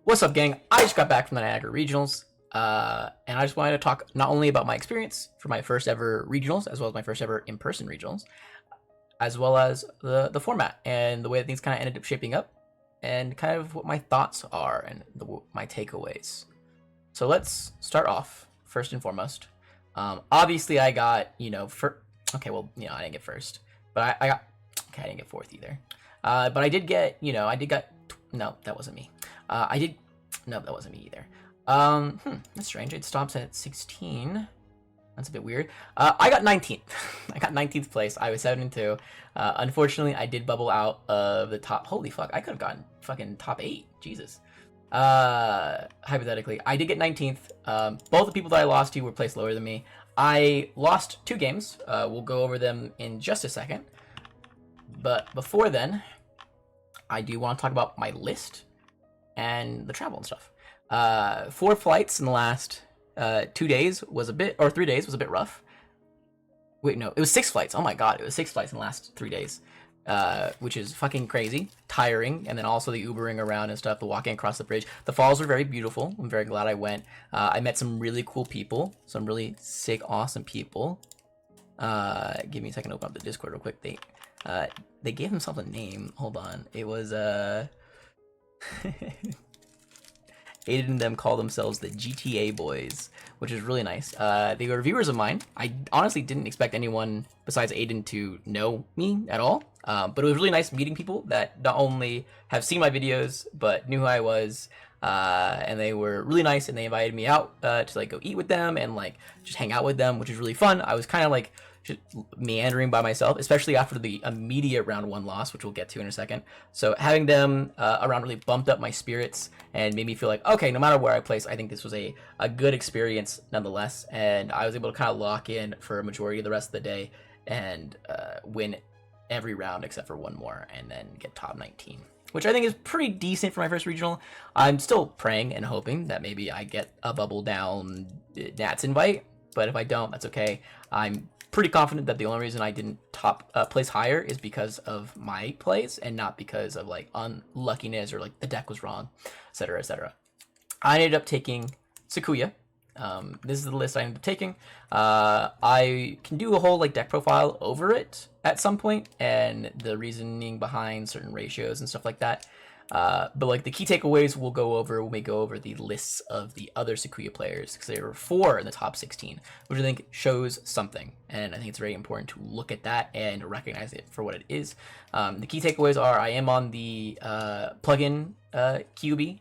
What's up, gang? I just got back from the Niagara regionals, and I just wanted to talk not only about my experience for my first ever regionals, as well as my first ever in-person regionals, as well as the format and the way that things kind of ended up shaping up, and kind of what my thoughts are and my takeaways. So let's start off first and foremost. Obviously, I got okay, well, I didn't get first, but I got okay, I didn't get fourth either. But I did get no, that wasn't me. No, that wasn't me either. That's strange. It stops at 16. That's a bit weird. I got 19th. I got 19th place. I was 7-2. Unfortunately, I did bubble out of the top. Holy fuck! I could have gotten fucking top 8. Jesus. Hypothetically, I did get 19th. Both the people that I lost to were placed lower than me. I lost 2 games. We'll go over them in just a second. But before then, I do want to talk about my list and the travel and stuff. 4 flights in the last 2 days was a bit, or 3 days was a bit rough. Wait, no, it was 6 flights. Oh my god, it was 6 flights in the last 3 days, which is fucking crazy, tiring, and then also the Ubering around and stuff, the walking across the bridge. The falls were very beautiful. I'm very glad I went. I met some really cool people, some really sick, awesome people. Give me a second to open up the Discord real quick. They gave themselves a name. Hold on. It was Aiden and them call themselves the GTA Boys, which is really nice. They were viewers of mine. I honestly didn't expect anyone besides Aiden to know me at all. But it was really nice meeting people that not only have seen my videos, but knew who I was. And they were really nice, and they invited me out to like go eat with them and like just hang out with them, which is really fun. I was kind of like just meandering by myself, especially after the immediate round 1 loss, which we'll get to in a second. So having them around really bumped up my spirits and made me feel like, okay, no matter where I place, I think this was a good experience nonetheless. And I was able to kind of lock in for a majority of the rest of the day and win every round except for 1 more, and then get top 19. Which I think is pretty decent for my first regional. I'm still praying and hoping that maybe I get a bubble down Nats invite, but if I don't, that's okay. I'm pretty confident that the only reason I didn't place higher is because of my plays and not because of like unluckiness or like the deck was wrong, etc., etc. I ended up taking Sakuya. This is the list I ended up taking. I can do a whole like deck profile over it at some point and the reasoning behind certain ratios and stuff like that. But like the key takeaways we'll go over when we go over the lists of the other Sakuya players, because there were 4 in the top 16, which I think shows something, and I think it's very important to look at that and recognize it for what it is. The key takeaways are I am on the plugin QB,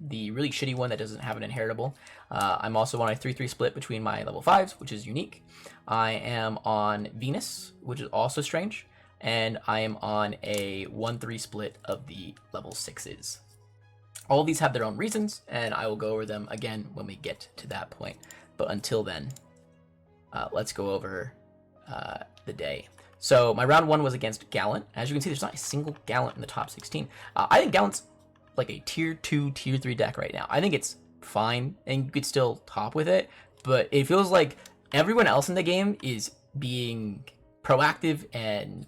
the really shitty one that doesn't have an inheritable. I'm also on a 3-3 split between my level 5s, which is unique. I am on Venus, which is also strange. And I am on a 1-3 split of the level 6s. All of these have their own reasons, and I will go over them again when we get to that point. But until then, let's go over the day. So my round 1 was against Gallant. As you can see, there's not a single Gallant in the top 16. I think Gallant's like a tier 2, tier 3 deck right now. I think it's fine, and you could still top with it, but it feels like everyone else in the game is being proactive and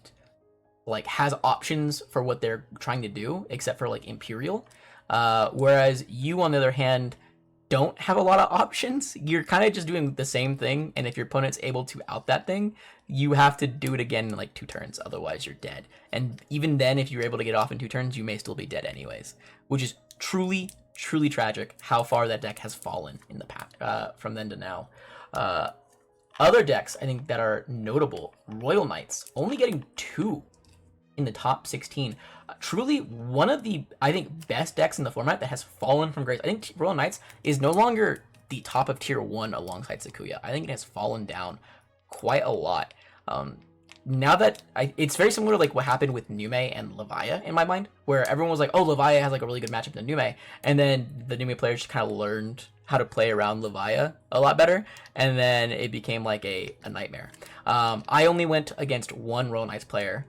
like has options for what they're trying to do, except for like Imperial. Whereas you, on the other hand, don't have a lot of options. You're kind of just doing the same thing, and if your opponent's able to out that thing, you have to do it again in like 2 turns, otherwise you're dead. And even then, if you're able to get off in 2 turns, you may still be dead anyways, which is truly tragic how far that deck has fallen in the past from then to now. Other decks I think that are notable: Royal Knights only getting 2 in the top 16. Truly one of the, I think, best decks in the format that has fallen from grace. I think Royal Knights is no longer the top of tier 1 alongside Sakuya. I think it has fallen down quite a lot. Now that it's very similar to like what happened with Nume and Levia in my mind, where everyone was like, oh, Levia has like a really good matchup than Nume, and then the Nume players just kind of learned how to play around Levia a lot better, and then it became like a nightmare. I only went against 1 Royal Knights player.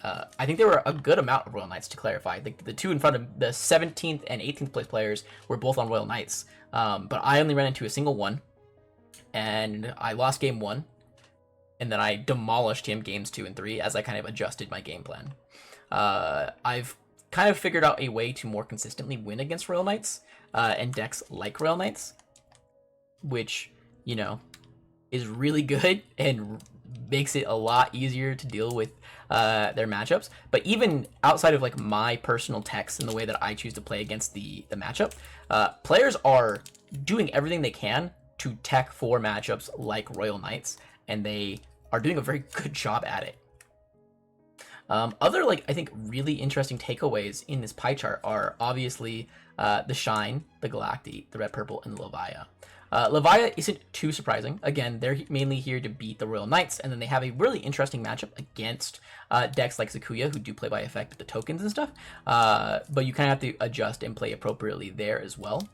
I think there were a good amount of Royal Knights, to clarify. The 2 in front of the 17th and 18th place players were both on Royal Knights, but I only ran into a single one, and I lost game 1. And then I demolished him games 2 and 3 as I kind of adjusted my game plan. I've kind of figured out a way to more consistently win against Royal Knights and decks like Royal Knights, which, you know, is really good and makes it a lot easier to deal with their matchups. But even outside of like my personal techs and the way that I choose to play against the matchup, players are doing everything they can to tech for matchups like Royal Knights, and they are doing a very good job at it. Other, like, I think really interesting takeaways in this pie chart are obviously the Shine, the Galacti, the Red Purple, and the Levia. Levia isn't too surprising. Again, they're mainly here to beat the Royal Knights, and then they have a really interesting matchup against decks like Zakuya, who do play by effect with the tokens and stuff. But you kind of have to adjust and play appropriately there as well.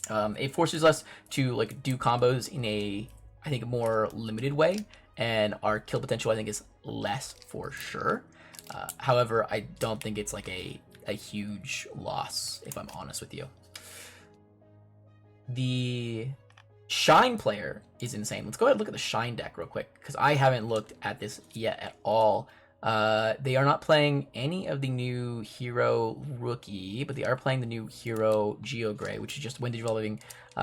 It forces us to like do combos in a, I think, more limited way, and our kill potential, I think, is less for sure. However, I don't think it's like a huge loss, if I'm honest with you. The Shine player is insane. Let's go ahead and look at the Shine deck real quick, because I haven't looked at this yet at all. They are not playing any of the new Hero Rookie, but they are playing the new Hero Geogray, which is just when digivolving,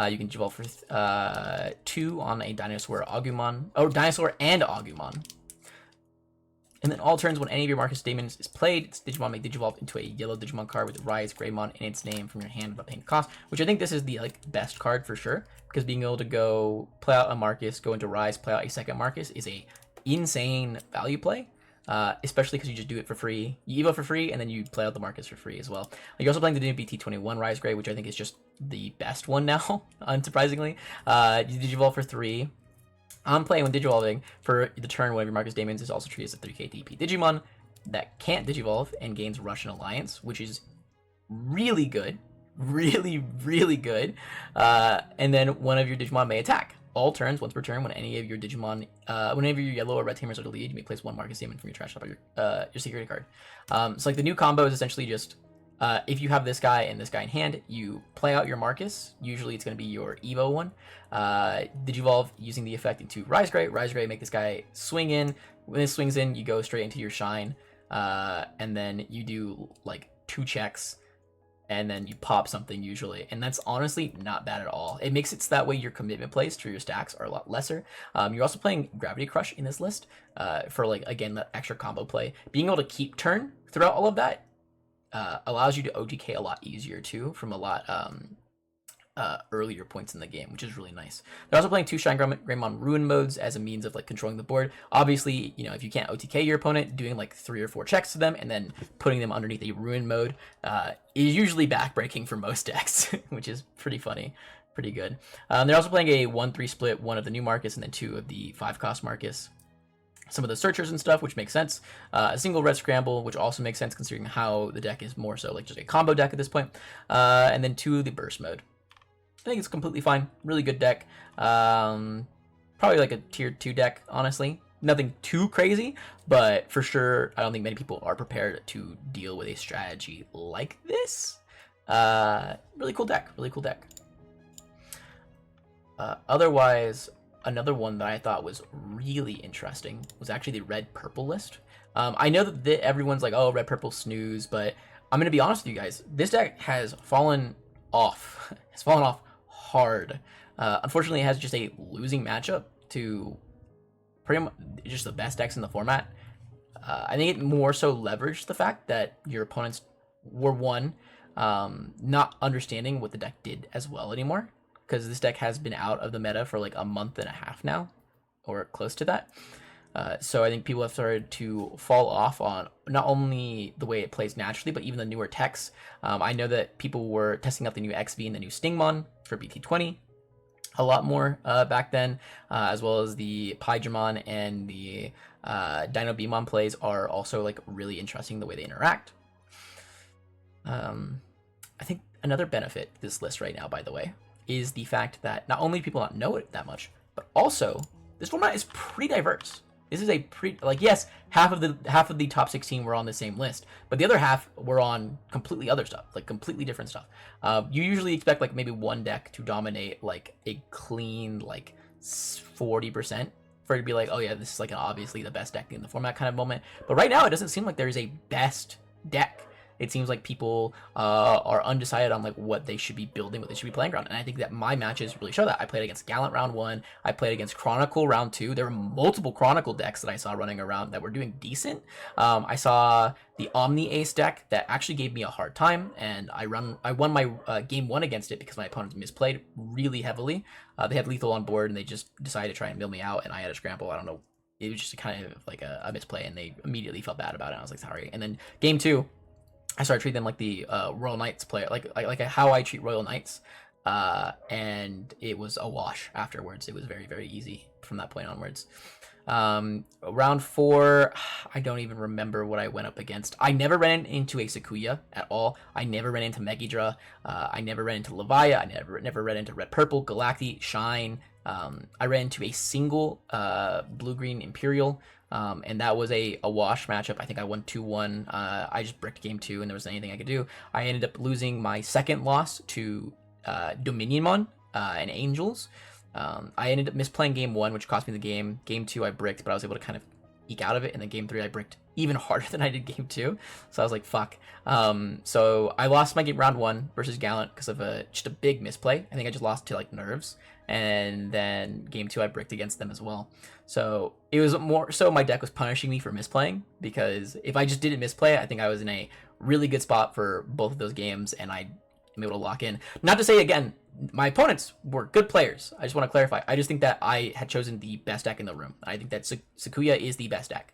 you can digivolve for 2 on a Dinosaur Agumon, or Dinosaur and Agumon. And then all turns, when any of your Marcus Daemons is played, its Digimon may digivolve into a yellow Digimon card with Rise Greymon in its name from your hand without paying cost, which I think this is the like best card for sure, because being able to go play out a Marcus, go into Rise, play out a second Marcus is a insane value play. Especially because you just do it for free. You evo for free, and then you play out the Marcus for free as well. You're also playing the new BT21 Rise Gray, which I think is just the best one now, unsurprisingly. You digivolve for 3. On play, when digivolving, for the turn, one of your Marcus Daemons is also treated as a 3k DP Digimon that can't digivolve and gains Russian Alliance, which is really good. Really, really good. And then one of your Digimon may attack. All turns, once per turn, when any of your Digimon, whenever your yellow or red tamers are deleted, you may place 1 Marcus Daemon from your trash top of your security card. So like the new combo is essentially just, if you have this guy and this guy in hand, you play out your Marcus. Usually it's going to be your Evo one. Digivolve using the effect into Rise Gray. Rise Gray, make this guy swing in. When it swings in, you go straight into your Shine. And then you do like 2 checks. And then you pop something usually, and that's honestly not bad at all. It makes it so that way your commitment plays to your stacks are a lot lesser. You're also playing Gravity Crush in this list for, like, again, that extra combo play. Being able to keep turn throughout all of that allows you to OTK a lot easier too, from a lot earlier points in the game, which is really nice. They're also playing 2 Shine Greymon Ruin modes as a means of like controlling the board. Obviously, you know, if you can't OTK your opponent, doing like 3 or 4 checks to them and then putting them underneath a Ruin mode is usually backbreaking for most decks, which is pretty funny, pretty good. They're also playing a 1-3 split, 1 of the new Marcus and then 2 of the 5-cost Marcus. Some of the searchers and stuff, which makes sense. A single red scramble, which also makes sense considering how the deck is more so like just a combo deck at this point. And then 2 of the burst mode. I think it's completely fine. Really good deck. Probably like a tier 2 deck, honestly. Nothing too crazy, but for sure, I don't think many people are prepared to deal with a strategy like this. Really cool deck. Really cool deck. Otherwise, another one that I thought was really interesting was actually the red-purple list. I know that everyone's like, oh, red-purple snooze, but I'm going to be honest with you guys. This deck has fallen off. It's fallen off hard. Unfortunately, it has just a losing matchup to pretty much just the best decks in the format. I think it more so leveraged the fact that your opponents were not understanding what the deck did as well anymore, because this deck has been out of the meta for like a month and a half now, or close to that. So I think people have started to fall off on not only the way it plays naturally, but even the newer techs. I know that people were testing out the new XV and the new Stingmon for BT20 a lot more back then, as well as the Paijamon and the Dino Beamon plays are also like really interesting the way they interact. I think another benefit to this list right now, by the way, is the fact that not only do people not know it that much, but also this format is pretty diverse. This is a pretty, like, yes, half of the top 16 were on the same list, but the other half were on completely other stuff, like completely different stuff. You usually expect like maybe one deck to dominate like a clean like 40% for it to be like, oh yeah, this is like obviously the best deck in the format kind of moment. But right now, it doesn't seem like there is a best deck. It seems like people are undecided on like what they should be building, what they should be playing around, and I think that my matches really show that. I played against Gallant round 1, I played against Chronicle round 2. There were multiple Chronicle decks that I saw running around that were doing decent. I saw the Omni Ace deck that actually gave me a hard time, and I won my game 1 against it because my opponents misplayed really heavily. They had lethal on board, and they just decided to try and mill me out, and I had a scramble. I don't know. It was just kind of like a misplay, and they immediately felt bad about it. And I was like, sorry. And then game 2, I started treating them like the Royal Knights player, like how I treat Royal Knights, and it was a wash afterwards. It was very, very easy from that point onwards. Round 4, I don't even remember what I went up against. I never ran into a Sakuya at all. I never ran into Megidra. I never ran into Levia. I never ran into Red Purple, Galacti, Shine. I ran into a single blue-green Imperial, and that was a wash matchup. I think I won 2-1. I just bricked game 2, and there wasn't anything I could do. I ended up losing my second loss to Dominionmon and Angels. I ended up misplaying game 1, which cost me the game. Game 2, I bricked, but I was able to kind of eke out of it. And then game 3, I bricked even harder than I did game 2. So I was like, fuck. So I lost my game round 1 versus Gallant because of just a big misplay. I think I just lost to like nerves. And then game 2, I bricked against them as well. So it was more so my deck was punishing me for misplaying, because if I just didn't misplay, I think I was in a really good spot for both of those games, and I am able to lock in. Not to say, again, my opponents were good players. I just want to clarify. I just think that I had chosen the best deck in the room. I think that Sakuya is the best deck.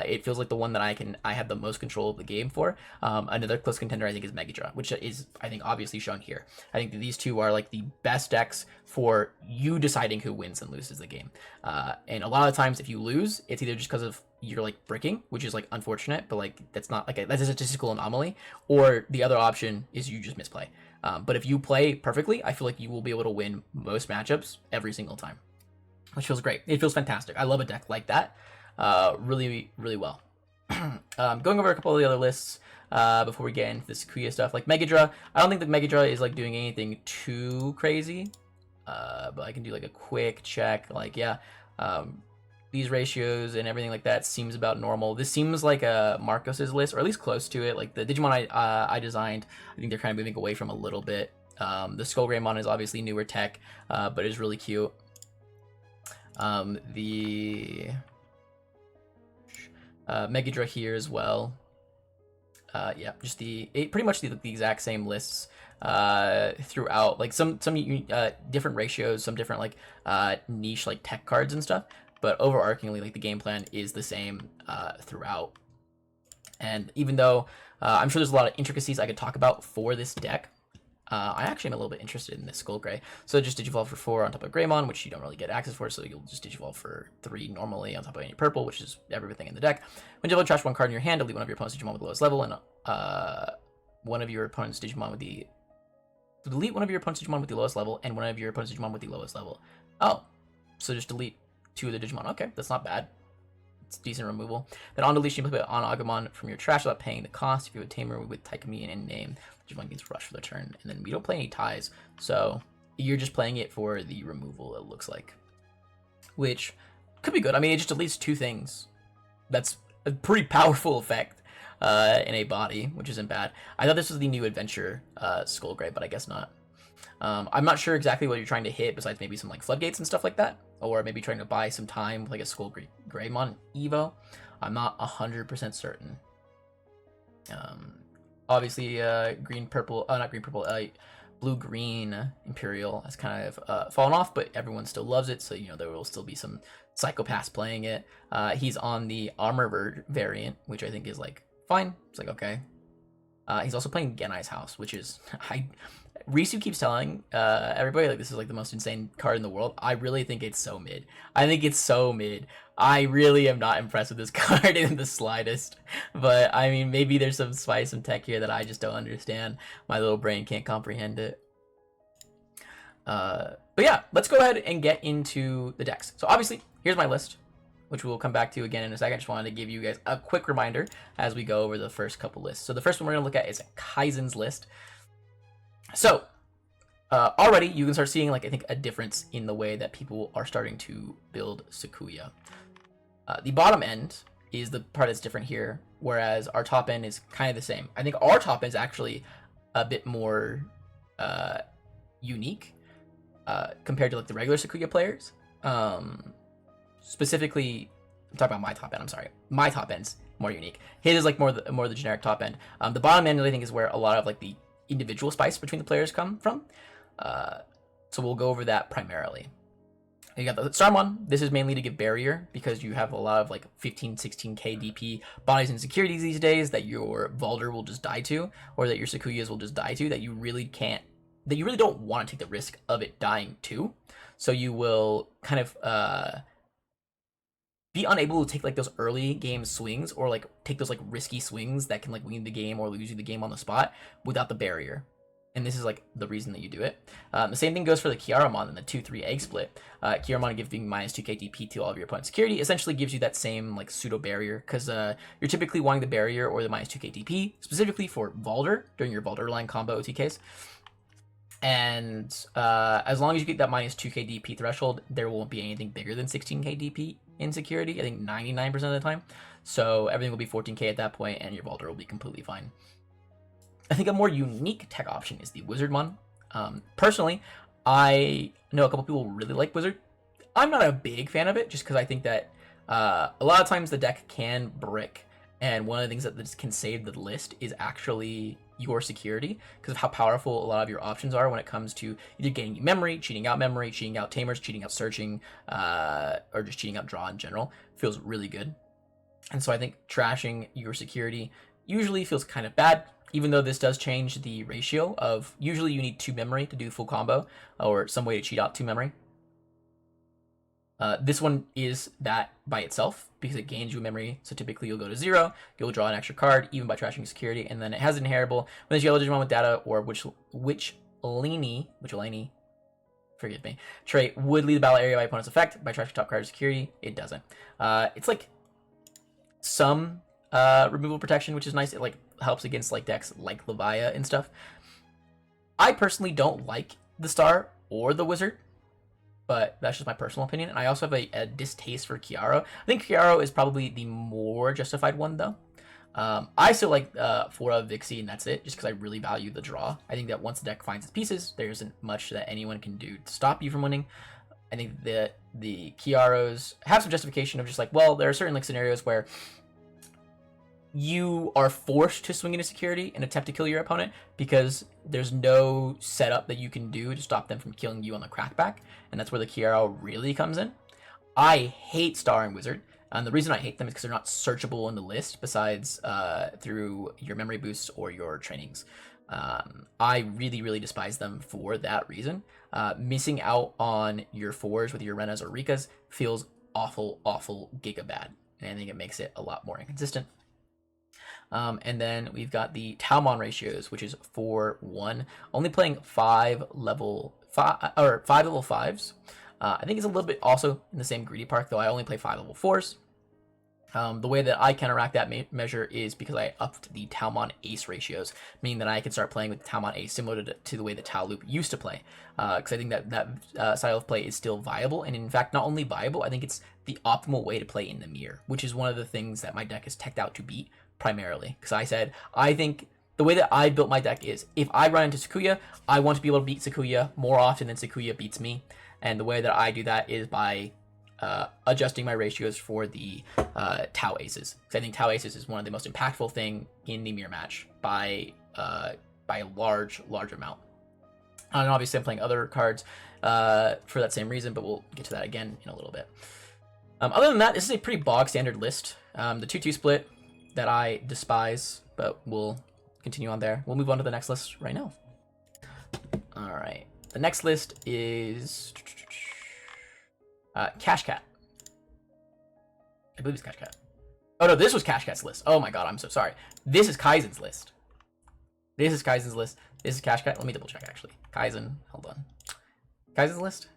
It feels like the one that I have the most control of the game for. Another close contender, I think, is Megidra, which is, I think, obviously shown here. I think that these two are like the best decks for you deciding who wins and loses the game. And a lot of times, if you lose, it's either just because of you're like bricking, which is like unfortunate, but like that's not like that's a statistical anomaly, or the other option is you just misplay. But if you play perfectly, I feel like you will be able to win most matchups every single time, which feels great. It feels fantastic. I love a deck like that. Really, really well. Going over a couple of the other lists before we get into the Sakuya stuff, like Megidra. I don't think that Megidra is like doing anything too crazy, but I can do like a quick check. Like, yeah, these ratios and everything like that seems about normal. This seems like a Marcos's list, or at least close to it. Like the Digimon I designed, I think they're kind of moving away from a little bit. The Skullgreymon is obviously newer tech, but it's really cute. The Megidra here as well. Yeah, just pretty much the exact same lists throughout. Like some different ratios, some different like niche like tech cards and stuff. But overarchingly, like the game plan is the same throughout. And even though I'm sure there's a lot of intricacies I could talk about for this deck, I actually am a little bit interested in this Skullgray. So just Digivolve for 4 on top of Greymon, which you don't really get access for, so you'll just Digivolve for 3 normally on top of any purple, which is everything in the deck. When you trash one card in your hand, delete one of your opponent's Digimon with the lowest level, and one of your opponent's Digimon with the... Delete one of your opponent's Digimon with the lowest level, and one of your opponent's Digimon with the lowest level. Oh, so just delete 2 of the Digimon. Okay, that's not bad. It's decent removal. Then on deletion, you put on Agumon from your trash without paying the cost. If you have a tamer with Taikami and name, Digimon gets rushed for the turn. And then we don't play any ties, so you're just playing it for the removal, it looks like. Which could be good. I mean, it just deletes 2 things. That's a pretty powerful effect in a body, which isn't bad. I thought this was the new adventure Skullgray, but I guess not. I'm not sure exactly what you're trying to hit, besides maybe some like floodgates and stuff like that, or maybe trying to buy some time with like a Skullgreymon Evo. I'm not 100% certain. Obviously, blue-green Imperial has kind of fallen off, but everyone still loves it, so there will still be some psychopaths playing it. He's on the armor variant, which I think is like fine. It's like okay. He's also playing Genai's House, which is Risu keeps telling everybody like this is like the most insane card in the world. I really think it's so mid. I think it's so mid. I really am not impressed with this card in the slightest. But I mean, maybe there's some spice, some tech here that I just don't understand. My little brain can't comprehend it. But yeah, let's go ahead and get into the decks. So obviously, here's my list, which we'll come back to again in a second. I just wanted to give you guys a quick reminder as we go over the first couple lists. So the first one we're going to look at is Kaizen's list. So already you can start seeing like I think a difference in the way that people are starting to build Sakuya. The bottom end is the part that's different here, whereas our top end is kind of the same. I think our top end is actually a bit more unique compared to like the regular Sakuya players. Specifically, I'm talking about my top end. I'm sorry, my top end's more unique. His is like more the generic top end. The bottom end, I think, is where a lot of like the individual spice between the players come from. So we'll go over that primarily. You got the Starmon. This is mainly to give barrier because you have a lot of like 15, 16k DP bodies and insecurities these days that your Valder will just die to, or that your Sakuyas will just die to, that you really don't want to take the risk of it dying to. So you will kind of be unable to take like those early game swings, or like take those like risky swings that can like win the game or lose you the game on the spot without the barrier. And this is like the reason that you do it. The same thing goes for the Kiaramon and the 2-3 egg split. Kiaramon giving minus 2k DP to all of your opponent's security essentially gives you that same like pseudo barrier, because you're typically wanting the barrier or the minus 2k DP specifically for Valder during your Valder line combo OTKs. And as long as you get that minus 2k DP threshold, there won't be anything bigger than 16k DP in security, I think 99% of the time. So everything will be 14k at that point, and your Valder will be completely fine. I think a more unique tech option is the Wizardmon. Personally, I know a couple people really like Wizard. I'm not a big fan of it, just because I think that a lot of times the deck can brick, and one of the things that can save the list is actually your security, because of how powerful a lot of your options are when it comes to either gaining memory, cheating out tamers, cheating out searching, or just cheating out draw in general. Feels really good. And so I think trashing your security usually feels kind of bad, even though this does change the ratio of usually you need 2 memory to do the full combo, or some way to cheat out 2 memory. This one is that by itself because it gains you memory, so typically you'll go to 0, you'll draw an extra card even by trashing security, and then it has an inheritable when this yellow Digimon with data or Witchlini, forgive me, trait would leave the battle area by opponent's effect by trashing top card of security. It doesn't. It's like some removal protection, which is nice. It like helps against like decks like Levia and stuff. I personally don't like the Star or the Wizard, but that's just my personal opinion. And I also have a distaste for Kiaro. I think Kiaro is probably the more justified one, though. I still like Fora, Vixie, and that's it, just because I really value the draw. I think that once the deck finds its pieces, there isn't much that anyone can do to stop you from winning. I think that the Kiaros have some justification of just like, well, there are certain like scenarios where you are forced to swing into security and attempt to kill your opponent because there's no setup that you can do to stop them from killing you on the crackback, and that's where the Kiaro really comes in. I hate Star and Wizard, and the reason I hate them is because they're not searchable in the list besides through your memory boosts or your trainings. I really despise them for that reason. Missing out on your 4s with your Renas or Rikas feels awful giga bad, and I think it makes it a lot more inconsistent. And then we've got the Taomon ratios, which is 4-1, only playing 5 level 5s. I think it's a little bit also in the same greedy park, though I only play 5 level 4s. The way that I counteract that measure is because I upped the Taomon Ace ratios, meaning that I can start playing with Taomon Ace similar to the way the Tau Loop used to play. Because I think that style of play is still viable, and in fact, not only viable, I think it's the optimal way to play in the mirror, which is one of the things that my deck is teched out to beat primarily. Because I think the way that I built my deck is, if I run into Sakuya, I want to be able to beat Sakuya more often than Sakuya beats me, and the way that I do that is by adjusting my ratios for the Tau Aces. Because I think Tau Aces is one of the most impactful thing in the mirror match by a large amount. And obviously I'm playing other cards for that same reason, but we'll get to that again in a little bit. Other than that, this is a pretty bog standard list. The 2-2 split that I despise, but we'll continue on there. We'll move on to the next list right now. All right, the next list is Cash Cat. I believe it's Cash Cat. Oh no, this was Cash Cat's list. Oh my god, I'm so sorry. This is Kaizen's list. This is Kaizen's list. This is Cash Cat. Let me double check actually. Kaizen, hold on. Kaizen's list?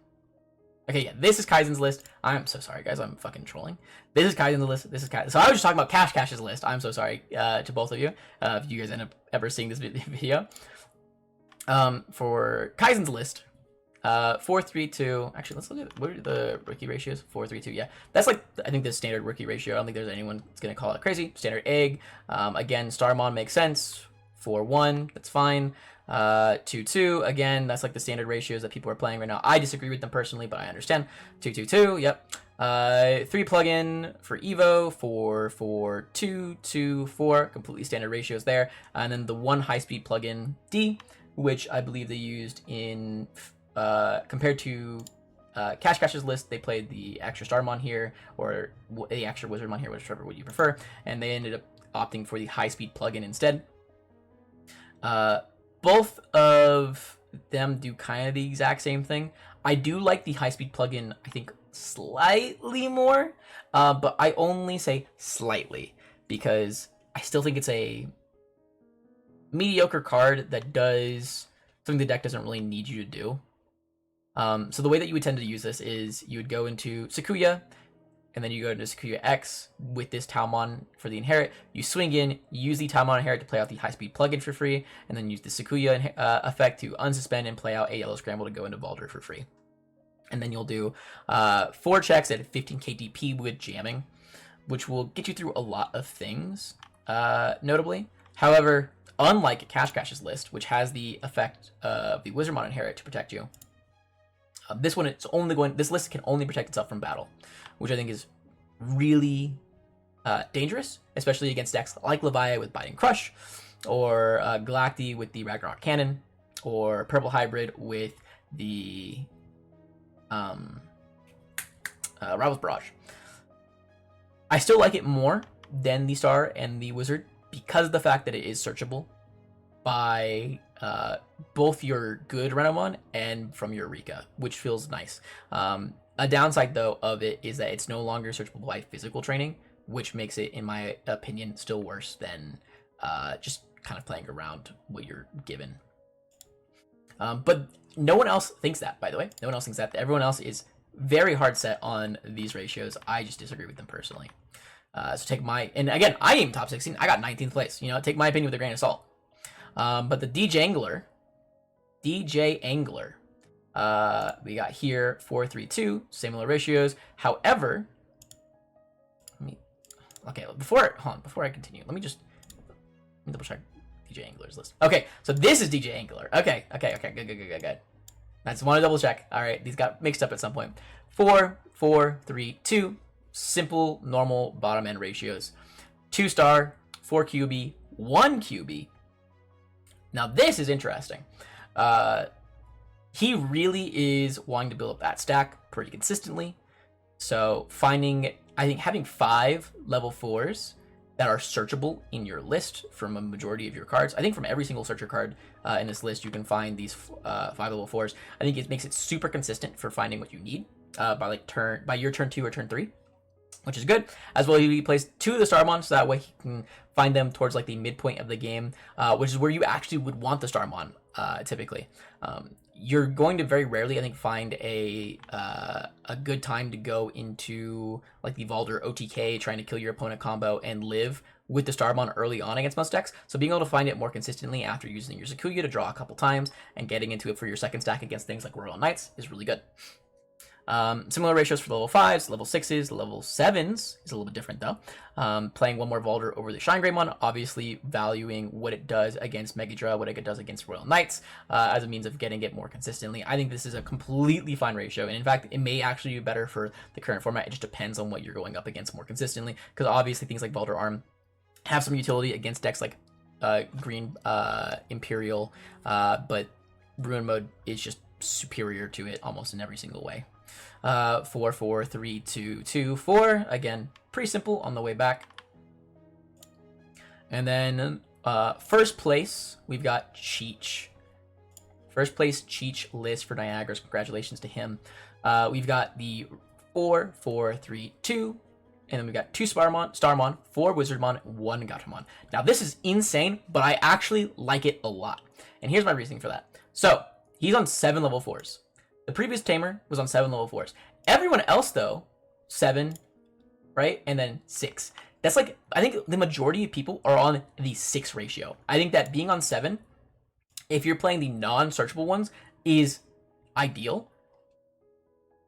Okay, yeah, this is Kaizen's list. I'm so sorry, guys. I'm fucking trolling. This is Kaizen's list. This is Kaizen. So I was just talking about Cash's list. I'm so sorry to both of you if you guys end up ever seeing this video. For Kaizen's list, 4, 3, 2. Actually, let's look at what are the rookie ratios. 4, 3, 2. Yeah, that's like I think the standard rookie ratio. I don't think there's anyone that's gonna call it crazy. Standard egg. Again, Starmon makes sense. 4, 1. That's fine. 2, 2. Again, that's like the standard ratios that people are playing right now. I disagree with them personally, but I understand. 2, 2, 2. Yep. 3 plugin for Evo. 4, 4, 2, 2, 4. Completely standard ratios there. And then the 1 high speed plugin D, which I believe they used in. Compared to Cash Cash's list, they played the extra Starmon here, or the extra Wizardmon here, whichever would you prefer, and they ended up opting for the high-speed plugin instead. Both of them do kind of the exact same thing. I do like the high-speed plugin, I think, slightly more, but I only say slightly, because I still think it's a mediocre card that does something the deck doesn't really need you to do. So the way that you would tend to use this is you would go into Sakuya, and then you go into Sakuya X with this Taomon for the Inherit. You swing in, use the Taomon Inherit to play out the high-speed plugin for free, and then use the Sakuya effect to unsuspend and play out a Yellow Scramble to go into Baldur for free. And then you'll do 4 checks at 15k DP with jamming, which will get you through a lot of things, notably. However, unlike Cash Cash's list, which has the effect of the Wizardmon Inherit to protect you, this one, this list can only protect itself from battle, which I think is really dangerous, especially against decks like Leviathan with Biting Crush, or Galacti with the Ragnarok Cannon, or Purple Hybrid with the Rival's Barrage. I still like it more than the Star and the Wizard because of the fact that it is searchable by both your good Renamon and from your Rika, which feels nice. A downside, though, of it is that it's no longer searchable by physical training, which makes it, in my opinion, still worse than just kind of playing around what you're given. But no one else thinks that, by the way. No one else thinks that. Everyone else is very hard set on these ratios. I just disagree with them personally. So take my... And again, I am top 16. I got 19th place. You know, take my opinion with a grain of salt. But the DJ Angler, we got here 4, 3, 2, similar ratios. However, before I continue, let me double check DJ Angler's list. Okay, so this is DJ Angler. Okay, good. I just want to double check. All right, these got mixed up at some point. 4, 4, 3, 2, simple, normal bottom end ratios. 2 star, 4 QB, 1 QB. Now this is interesting. He really is wanting to build up that stack pretty consistently. So I think having 5 level 4s that are searchable in your list from a majority of your cards. I think from every single searcher card in this list, you can find these 5 level 4s. I think it makes it super consistent for finding what you need by your turn 2 or turn 3. Which is good. As well, he plays 2 of the Starmon, so that way he can find them towards like the midpoint of the game, which is where you actually would want the Starmon, typically. You're going to very rarely, I think, find a good time to go into like the Valder OTK, trying to kill your opponent combo and live with the Starmon early on against most decks. So being able to find it more consistently after using your Sakuya to draw a couple times and getting into it for your second stack against things like Royal Knights is really good. Similar ratios for level 5s, level 6s, level 7s is a little bit different though. Playing one more Valder over the Shine Greymon, obviously valuing what it does against Megadra, what it does against Royal Knights, as a means of getting it more consistently. I think this is a completely fine ratio, and in fact, it may actually be better for the current format. It just depends on what you're going up against more consistently, because obviously things like Valder Arm have some utility against decks like Green Imperial, but Ruin Mode is just superior to it almost in every single way. 4, 4, 3, 2, 2, 4. Again, pretty simple on the way back. And then first place, we've got Cheech. First place Cheech list for Niagara. Congratulations to him. We've got the 4, 4, 3, 2. And then we got 2 Starmon, 4 Wizardmon, 1 Gatomon. Now this is insane, but I actually like it a lot. And here's my reasoning for that. So he's on 7 level 4s. The previous Tamer was on 7 level 4s. Everyone else, though, 7, right? And then 6. That's like, I think the majority of people are on the 6 ratio. I think that being on 7, if you're playing the non-searchable ones, is ideal.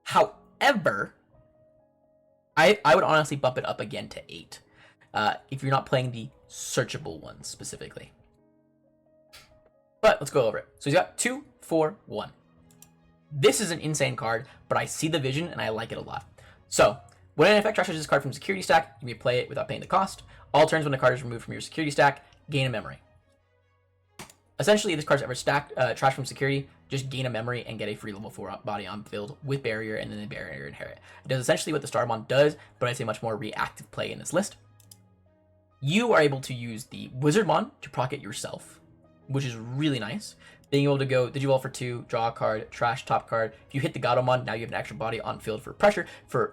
However, I would honestly bump it up again to 8 if you're not playing the searchable ones specifically. But let's go over it. So he's got 2, 4, 1. This is an insane card, but I see the vision and I like it a lot. So when an effect transfers this card from security stack, you may play it without paying the cost. All turns when a card is removed from your security stack, gain a memory. Essentially, if this card's ever trashed from security, just gain a memory and get a free level 4 body on field with barrier and then the barrier inherit. It does essentially what the Starmon does, but I'd say much more reactive play in this list. You are able to use the Wizardmon to proc it yourself, which is really nice. Being able to go Digivolve for 2, draw a card, trash top card. If you hit the Gatomon, now you have an extra body on field for pressure, for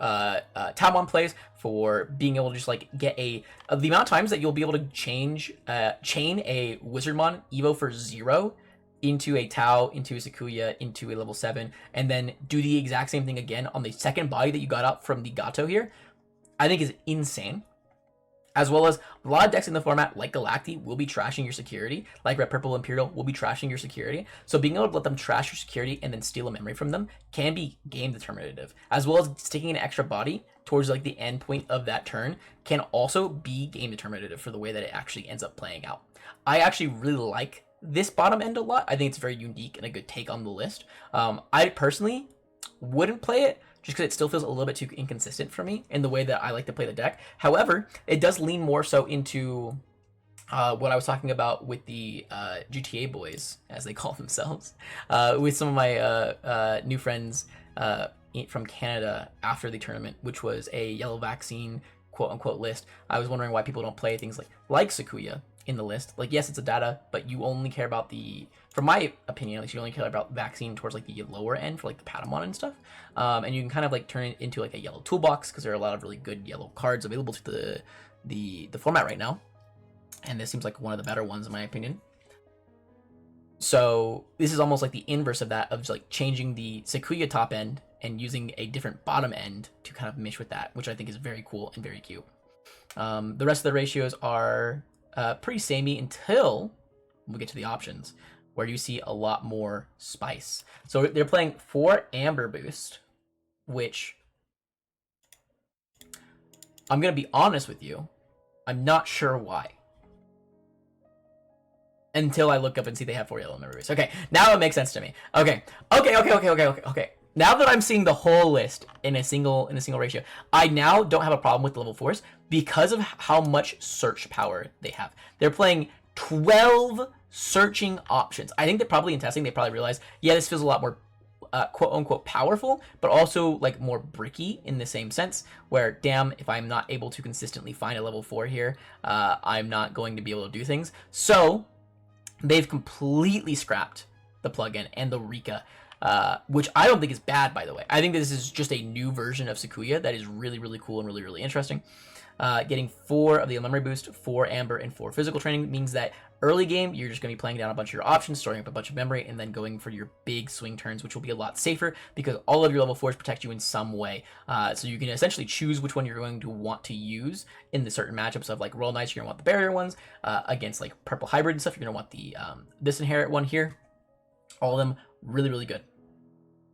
Tabmon plays, for being able to just like get the amount of times that you'll be able to chain a Wizardmon Evo for 0 into a Tau, into a Sakuya, into a level 7, and then do the exact same thing again on the second body that you got up from the Gato here, I think is insane. As well as a lot of decks in the format, like Galacti, will be trashing your security. Like Red Purple Imperial will be trashing your security. So being able to let them trash your security and then steal a memory from them can be game determinative. As well as sticking an extra body towards like the end point of that turn can also be game determinative for the way that it actually ends up playing out. I actually really like this bottom end a lot. I think it's very unique and a good take on the list. I personally wouldn't play it, just because it still feels a little bit too inconsistent for me in the way that I like to play the deck. However, it does lean more so into what I was talking about with the GTA boys, as they call themselves, with some of my new friends from Canada after the tournament, which was a yellow vaccine quote-unquote list. I was wondering why people don't play things like Sakuya in the list. Like, yes, it's a data, but you only care about the, from my opinion at least, you only care about vaccine towards like the lower end for like the Patamon and stuff. And you can kind of like turn it into like a yellow toolbox because there are a lot of really good yellow cards available to the format right now. And this seems like one of the better ones in my opinion. So this is almost like the inverse of that, of just like changing the Sakuya top end and using a different bottom end to kind of mesh with that, which I think is very cool and very cute. The rest of the ratios are pretty samey until we get to the options, where you see a lot more spice. So they're playing 4 Amber Boost, which I'm going to be honest with you, I'm not sure why. Until I look up and see they have 4 Yellow Amber Boost. Okay, now it makes sense to me. Okay. Now that I'm seeing the whole list in a single ratio, I now don't have a problem with the level 4s because of how much search power they have. They're playing 12 searching options. I think that probably in testing they probably realized, yeah, this feels a lot more quote unquote powerful, but also like more bricky in the same sense, where damn, if I'm not able to consistently find a level 4 here, I'm not going to be able to do things. So they've completely scrapped the plugin and the Rika, which I don't think is bad, by the way. I think this is just a new version of Sakuya that is really, really cool and really, really interesting. Getting 4 of the memory boost, 4 amber, and 4 physical training means that early game, you're just going to be playing down a bunch of your options, storing up a bunch of memory, and then going for your big swing turns, which will be a lot safer because all of your level 4s protect you in some way. So you can essentially choose which one you're going to want to use in the certain matchups of like Royal Knights, you're going to want the barrier ones, against like purple hybrid and stuff, you're going to want the this inherit one here. All of them really, really good.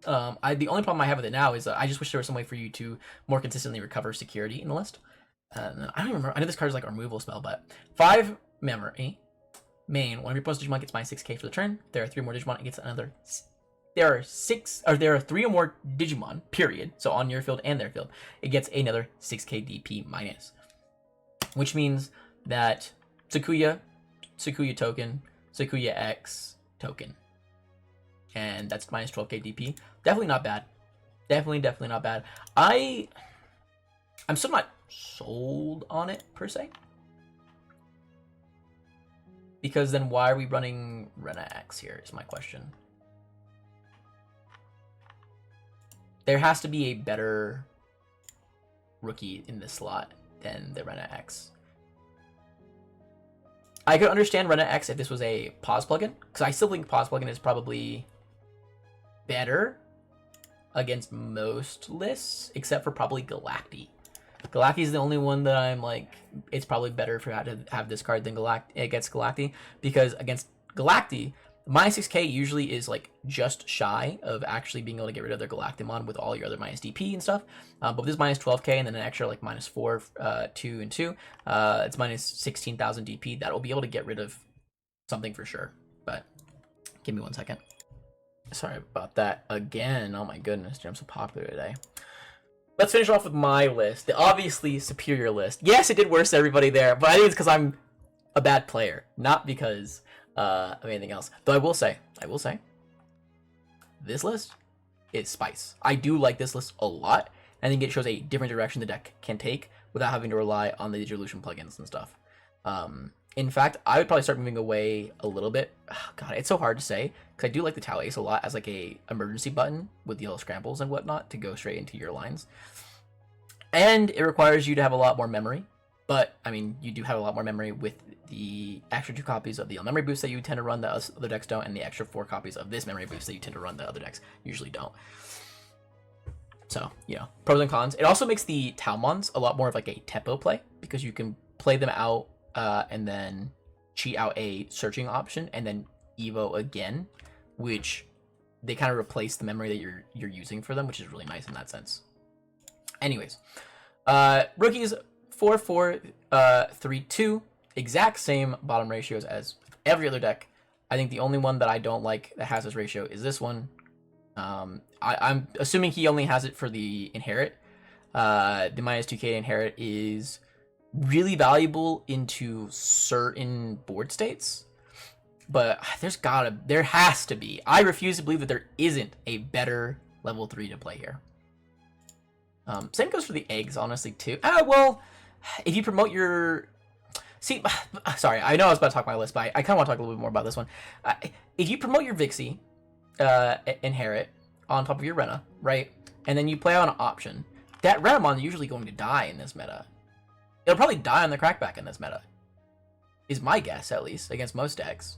The only problem I have with it now is I just wish there was some way for you to more consistently recover security in the list. I don't even remember. I know this card is like a removal spell, but 5 memory. Main, one of your opponent's Digimon gets minus 6k for the turn. There are 3 more Digimon, it gets another. There are 3 or more Digimon, period. So on your field and their field, it gets another 6k DP minus. Which means that Sakuya token, Sakuya X token. And that's minus 12k DP. Definitely not bad. Definitely not bad. I'm still not sold on it per se, because then why are we running Rena X here is my question. There has to be a better rookie in this slot than the Rena X. I could understand Rena X if this was a pause plugin, because I still think pause plugin is probably better against most lists, except for probably Galacti. Galacti is the only one that I'm like, it's probably better for how to have this card than against Galacti, because against Galacti, minus 6k usually is like just shy of actually being able to get rid of their Galactimon with all your other minus DP and stuff. But with this minus 12k and then an extra like minus 4, 2, and 2, it's minus 16,000 DP. That will be able to get rid of something for sure. But give me 1 second. Sorry about that again. Oh my goodness, I'm so popular today. Let's finish off with my list, the obviously superior list. Yes, it did worse than everybody there, but I think it's because I'm a bad player, not because of anything else. Though I will say, this list is spice. I do like this list a lot. I think it shows a different direction the deck can take without having to rely on the Digillusion plugins and stuff. In fact, I would probably start moving away a little bit. Oh, God, it's so hard to say because I do like the Tau Ace a lot as like a emergency button with yellow scrambles and whatnot to go straight into your lines. And it requires you to have a lot more memory. But, I mean, you do have a lot more memory with the extra 2 copies of the memory boost that you tend to run that other decks don't, and the extra 4 copies of this memory boost that you tend to run that other decks usually don't. So, you know, pros and cons. It also makes the Taumons a lot more of like a tempo play because you can play them out and then cheat out a searching option and then Evo again, which they kind of replace the memory that you're using for them, which is really nice in that sense. Anyways, rookies 4-4-3-2, exact same bottom ratios as every other deck. I think the only one that I don't like that has this ratio is this one. I'm assuming he only has it for the inherit. The minus 2k inherit is really valuable into certain board states, but there has to be. I refuse to believe that there isn't a better level 3 to play here. Same goes for the eggs, honestly, too. Well, if you promote your... See, sorry, I know I was about to talk my list, but I kind of want to talk a little bit more about this one. If you promote your Vixie, inherit, on top of your Rena, right, and then you play out an option, that Renamon is usually going to die in this meta. It'll probably die on the crackback in this meta, is my guess, at least, against most decks.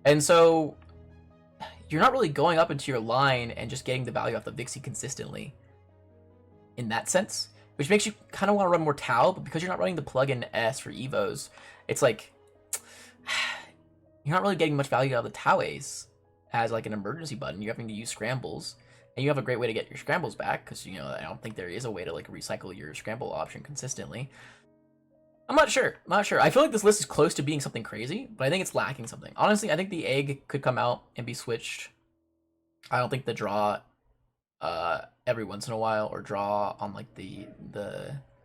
And so, you're not really going up into your line and just getting the value off the Vixie consistently, in that sense, which makes you kind of want to run more Tau, but because you're not running the plugin S for Evos, it's like, you're not really getting much value out of the Tau Ace as like an emergency button. You're having to use scrambles, and you have a great way to get your scrambles back, because, you know, I don't think there is a way to like recycle your scramble option consistently. I'm not sure. I feel like this list is close to being something crazy, but I think it's lacking something. Honestly, I think the egg could come out and be switched. I don't think the draw every once in a while or draw on like the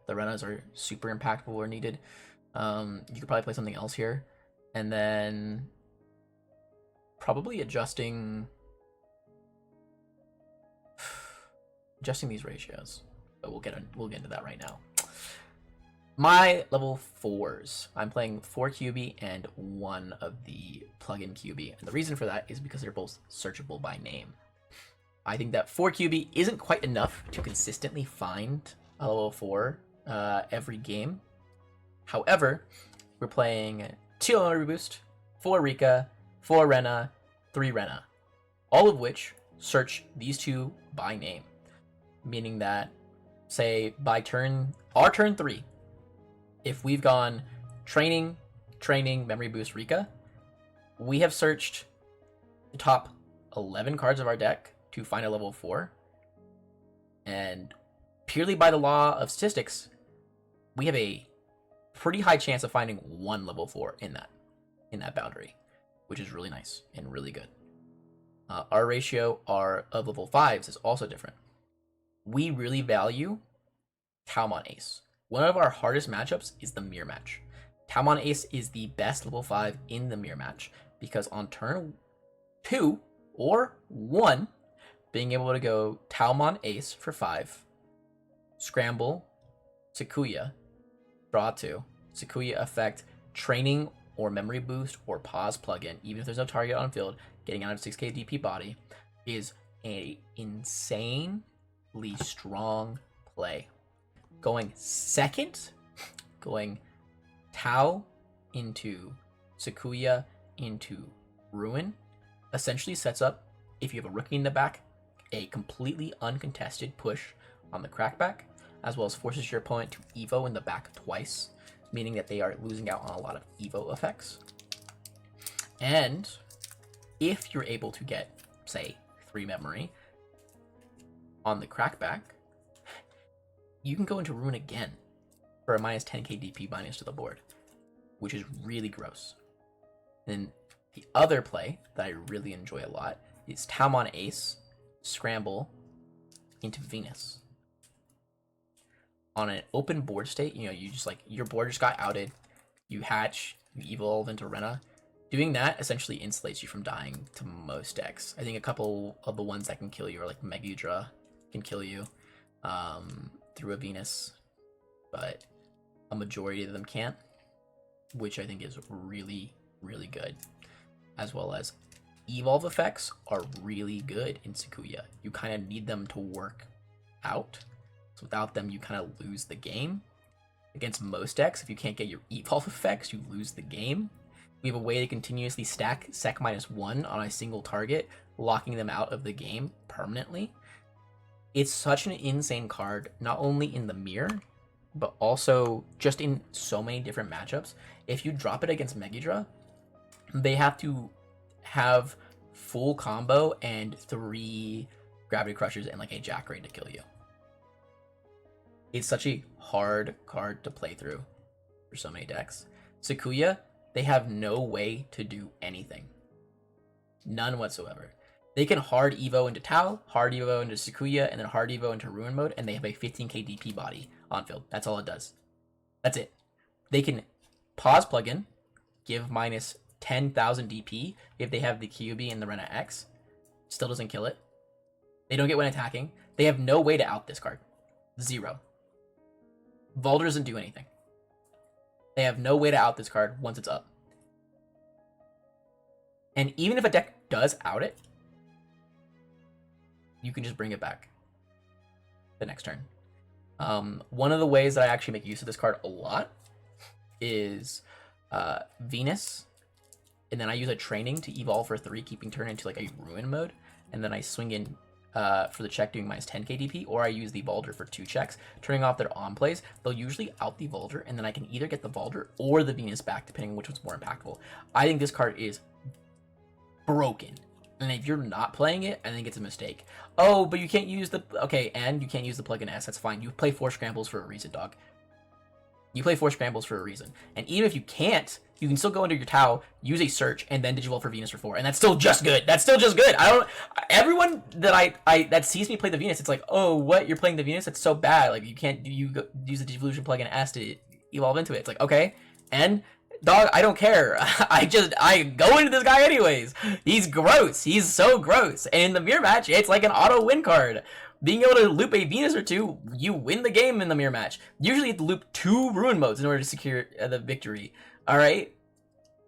Renas are super impactful or needed. You could probably play something else here, and then probably adjusting these ratios. But we'll get into that right now. My level 4s. I'm playing 4 QB and 1 of the plugin QB. And the reason for that is because they're both searchable by name. I think that 4 QB isn't quite enough to consistently find a level 4 every game. However, we're playing 2 Memory Boost, 4 Rika, 4 Rena, 3 Rena. All of which search these 2 by name. Meaning that, say, by our turn 3, if we've gone training, memory boost, Rika, we have searched the top 11 cards of our deck to find a level 4. And purely by the law of statistics, we have a pretty high chance of finding 1 level 4 in that boundary, which is really nice and really good. Our ratio of level 5s is also different. We really value Taumon Ace. One of our hardest matchups is the mirror match. Taumon Ace is the best level 5 in the mirror match because on turn 2 or 1, being able to go Taumon Ace for 5, scramble, Sakuya, draw 2, Sakuya effect, training or memory boost or pause plugin, even if there's no target on field, getting out of 6k DP body, is an insanely strong play. Going second, going Tau into Sakuya into Ruin, essentially sets up, if you have a rookie in the back, a completely uncontested push on the crackback, as well as forces your opponent to Evo in the back twice, meaning that they are losing out on a lot of Evo effects. And if you're able to get, say, 3 memory on the crackback, you can go into Ruin again for a minus 10k DP minus to the board, which is really gross. And the other play that I really enjoy a lot is Talmon Ace, scramble into Venus. On an open board state, you know, you just like, your board just got outed, you hatch, you evolve into Rena. Doing that essentially insulates you from dying to most decks. I think a couple of the ones that can kill you are like Megudra can kill you through a Venus, but a majority of them can't, which I think is really, really good. As well as evolve effects are really good in Sakuya. You kind of need them to work out. So without them, you kind of lose the game. Against most decks, if you can't get your evolve effects, you lose the game. We have a way to continuously stack sec -1 on a single target, locking them out of the game permanently. It's such an insane card, not only in the mirror, but also just in so many different matchups. If you drop it against Megidra, they have to have full combo and 3 Gravity Crushers and like a Jack Ray to kill you. It's such a hard card to play through for so many decks. Sakuya, they have no way to do anything. None whatsoever. They can hard Evo into Tau, hard Evo into Sakuya, and then hard Evo into Ruin mode, and they have a 15k DP body on field. That's all it does. That's it. They can pause plugin, give minus 10,000 DP if they have the QB and the Rena X. Still doesn't kill it. They don't get when attacking. They have no way to out this card. 0. Valder doesn't do anything. They have no way to out this card once it's up. And even if a deck does out it, you can just bring it back the next turn. One of the ways that I actually make use of this card a lot is Venus, and then I use a training to evolve for 3, keeping turn into like a Ruin mode, and then I swing in for the check doing minus 10k DP, or I use the Valder for 2 checks, turning off their on plays. They'll usually out the Valder, and then I can either get the Valder or the Venus back, depending on which one's more impactful. I think this card is broken, and if you're not playing it, I think it's a mistake. Oh, but you can't use the... Okay, and you can't use the plugin S, that's fine. You play 4 scrambles for a reason, dog. You play 4 scrambles for a reason. And even if you can't, you can still go into your Tau, use a search, and then Digivolve for Venus for 4. And that's still just good. That's still just good. I don't... Everyone that that sees me play the Venus, it's like, oh, what? You're playing the Venus? That's so bad. Like, you can't use the Digivolution plugin S to evolve into it. It's like, okay. And... dog, I don't care. I go into this guy anyways. He's gross. He's so gross. And in the mirror match, it's like an auto win card. Being able to loop a Venus or 2, you win the game in the mirror match. Usually you have to loop 2 Ruin modes in order to secure the victory. Alright?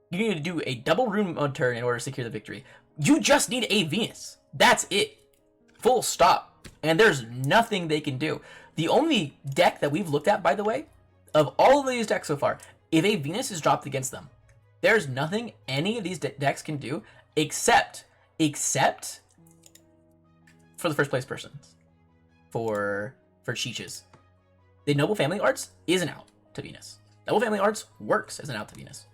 You need to do a double Ruin mode turn in order to secure the victory. You just need a Venus. That's it. Full stop. And there's nothing they can do. The only deck that we've looked at, by the way, of all of these decks so far, if a Venus is dropped against them, there's nothing any of these decks can do except for the first place persons, for Cheeches. The Noble Family Arts is an out to Venus. Noble Family Arts works as an out to Venus.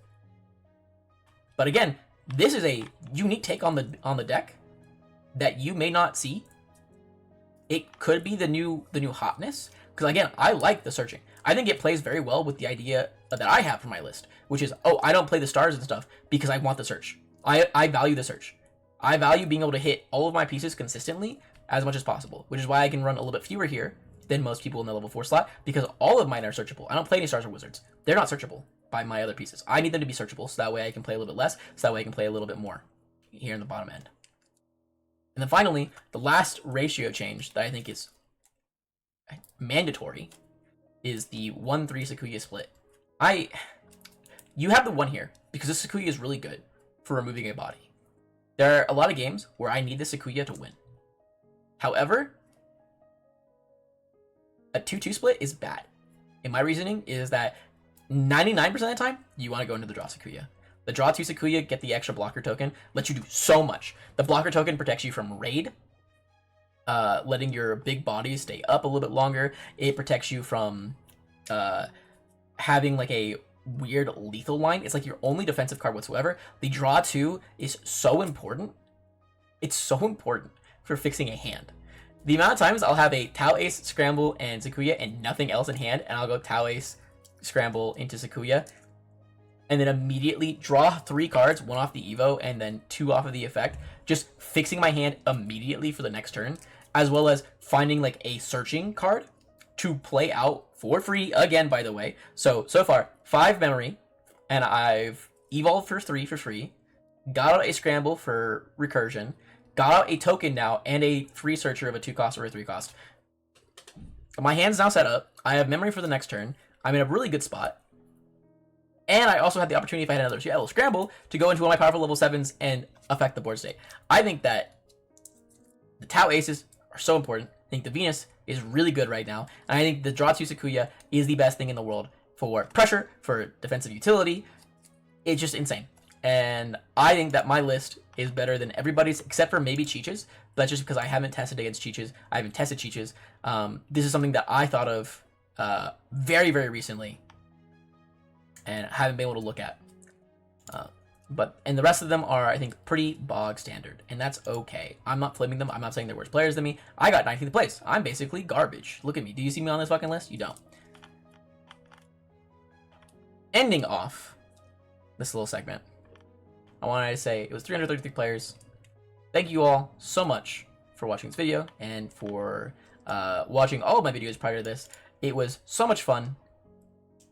But again, this is a unique take on the deck that you may not see. It could be the new hotness, because again, I like the searching. I think it plays very well with the idea that I have for my list, which is, oh, I don't play the stars and stuff because I want the search. I value the search. I value being able to hit all of my pieces consistently as much as possible, which is why I can run a little bit fewer here than most people in the level 4 slot, because all of mine are searchable. I don't play any stars or wizards. They're not searchable by my other pieces. I need them to be searchable, so that way I can play a little bit less, so that way I can play a little bit more here in the bottom end. And then finally, the last ratio change that I think is mandatory is the 1-3 Sakuya split. You have the 1 here, because this Sakuya is really good for removing a body. There are a lot of games where I need the Sakuya to win. However, a 2-2 split is bad. And my reasoning is that 99% of the time, you want to go into the draw Sakuya. The draw 2 Sakuya, get the extra blocker token, lets you do so much. The blocker token protects you from raid, letting your big bodies stay up a little bit longer. It protects you from having like a weird lethal line. It's like your only defensive card whatsoever. The draw 2 is so important. It's so important for fixing a hand. The amount of times I'll have a Tau Ace, Scramble, and Sakuya and nothing else in hand, and I'll go Tau Ace, Scramble into Sakuya, and then immediately draw 3 cards, 1 off the Evo, and then 2 off of the effect, just fixing my hand immediately for the next turn, as well as finding like a searching card to play out for free again, by the way. So far, 5 memory, and I've evolved for 3 for free, got out a Scramble for recursion, got out a token now, and a free searcher of a 2 cost or a 3 cost. My hand's now set up. I have memory for the next turn. I'm in a really good spot. And I also had the opportunity, if I had another yellow Scramble, to go into one of my powerful level 7s and affect the board state. I think that the Tau Aces are so important. I think the Venus is really good right now. And I think the Draw 2 Sakuya is the best thing in the world for pressure, for defensive utility. It's just insane. And I think that my list is better than everybody's, except for maybe Cheech's. But that's just because I haven't tested against Cheech's. I haven't tested Cheech's. This is something that I thought of very, very recently, and haven't been able to look at. And the rest of them are, I think, pretty bog standard, and that's okay. I'm not flaming them. I'm not saying they're worse players than me. I got 19th place. I'm basically garbage. Look at me. Do you see me on this fucking list? You don't. Ending off this little segment, I wanted to say it was 333 players. Thank you all so much for watching this video and for watching all of my videos prior to this. It was so much fun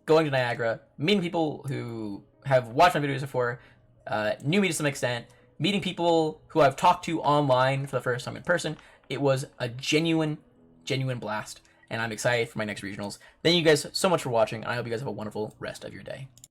going to Niagara, meeting people who have watched my videos before, knew me to some extent, meeting people who I've talked to online for the first time in person. It was a genuine blast, and I'm excited for my next regionals. Thank you guys so much for watching, and I hope you guys have a wonderful rest of your day.